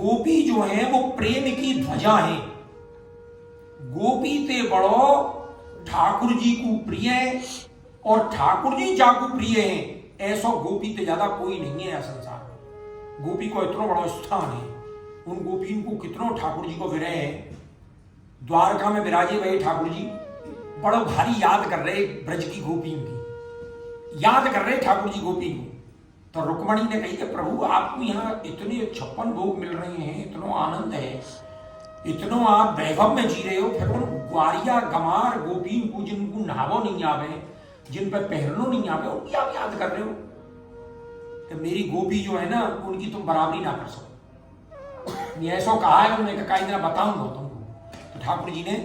गोपी जो है वो प्रेम की ध्वजा है। गोपी ते बड़ो ठाकुर जी को प्रिय है और ठाकुर जी जाकू प्रिय है, ऐसा गोपी ते ज्यादा कोई नहीं है संसार में। गोपी को इतना बड़ा स्थान है, उन गोपियों को कितनों ठाकुर जी को विरह है। द्वारका में विराजे भये ठाकुर जी बड़ो भारी याद कर रहे ब्रज की गोपियों की, याद कर रहे ठाकुर जी गोपी को। तो रुक्मणी ने कही कि प्रभु आपको यहाँ इतने 56 भोग मिल रहे हैं, इतना आनंद है, इतना आप वैभव में जी रहे हो, फिर उन ग्वारिया गमार गोपियों को जिनको नहावो नहीं आवे, जिन पर पहरनो नहीं आवे, उनकी आप याद कर रहे हो कि मेरी गोपी जो है ना उनकी तुम बराबरी ना कर सको। ऐसा कहा है उन्होंने, कहा इतना बताऊंगा तुमको। तो ठाकुर जी ने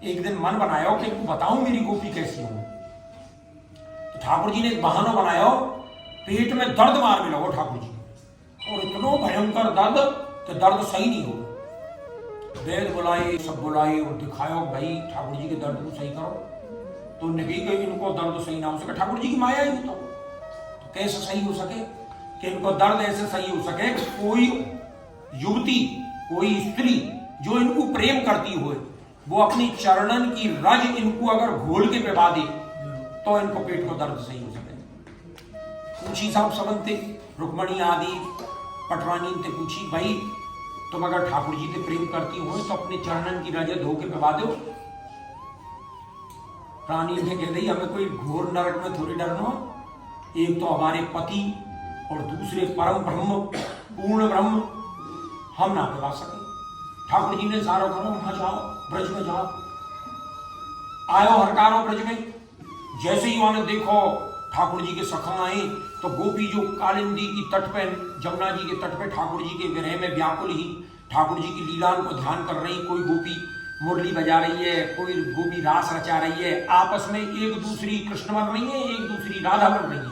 एक दिन मन बनाया कि इनको बताऊं मेरी गोपी कैसी हो। तो ठाकुर जी ने एक बहाना बनाया, पेट में दर्द मार मिला हो ठाकुर जी, और इतना भयंकर दर्द कि दर्द सही नहीं हो। वैद बुलाए, सब बुलाए और दिखायो भाई ठाकुर जी के दर्द को सही करो। तो नबी के इनको दर्द सही ना हो सके, ठाकुर जी की माया ही तो कैसे सही हो सके कि इनको दर्द ऐसे सही हो सके कि कोई युवती, कोई स्त्री जो इनको प्रेम करती हो, वो अपनी चरणन की रज इनको अगर घोल के पिला दे तो इनको पेट को दर्द सही हो सके। पूछी साहब समझते रुक्मणी आदि पटरानी ने पूछी, भाई तुम अगर ठाकुर जी से प्रेम करती हो तो अपने चरणन की रज धो के पिला दो। रानी ने कह दी हमें कोई घोर नरक में थोड़ी डरना, एक तो हमारे पति और दूसरे परम ब्रह्म पूर्ण ब्रह्म, हम ना पिला सके। ठाकुर जी ने सारा करो वहां जाओ, ब्रज में जाओ, आयो हरकारो ब्रज में। जैसे ही वहां देखो ठाकुर जी के सखा आए तो गोपी जो कालिंदी की तट पे, जमुना जी के तट पे ठाकुर जी के विरह में व्याकुल ही ठाकुर जी की लीला को ध्यान कर रही। कोई गोपी मुरली बजा रही है, कोई गोपी रास रचा रही है, आपस में एक दूसरी कृष्ण बन रही है, एक दूसरी राधा बन रही है,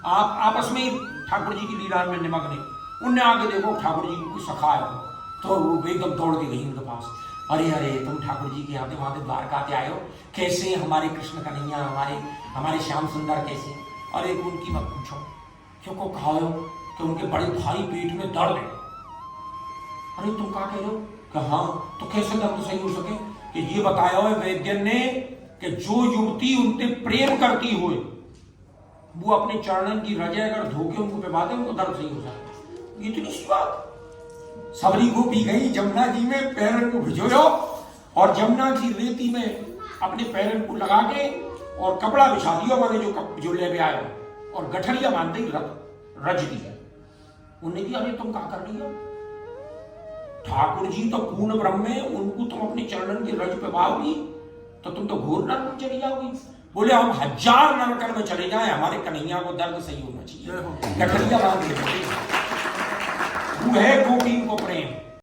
आप आपस में ठाकुर जी की लीला में निमग्न है। उनने आगे देखो ठाकुर जी को सखा है तो वो एकदम दौड़ के गई उनके पास, अरे अरे तुम ठाकुर जी के आते वहां द्वारका आते आए हो, कैसे हमारे कृष्ण कन्हैया, हमारे श्याम सुंदर कैसे। अरे उनकी मत पूछो, क्यों को कहा हो कि उनके बड़े भारी पेट में दर्द है। अरे तुम क्या कह रहे हो कि हाँ, तो कैसे दर्द सही हो सके कि ये बताया है वैद्य ने कि जो युवती उनसे प्रेम करती हो वो अपने चरणन की रजा अगर धोके उनको पिला दे उनको दर्द सही हो जाए। इतनी सी बात। सबरी गोपी गई जमुना जी में, पैरन को भिजोयो और जमुना की रेती में अपने पैरन को लगा के और कपड़ा बिछा दिया, वाले जो ले आया और गठरिया बांध दी, रज दिया। उन्होंने कहा अरे तुम क्या कर रही हो, ठाकुर जी तो पूर्ण ब्रह्म है, उनको तुम अपने चरणन की रज पे पाओगी तो तुम तो घोर नरक में चली जाओगी। बोले हम 1000 नरक में चले जाए, हमारे कन्हैया को दर्द सही होना चाहिए, गठरिया बांध के। वो है गोपी को प्रेम।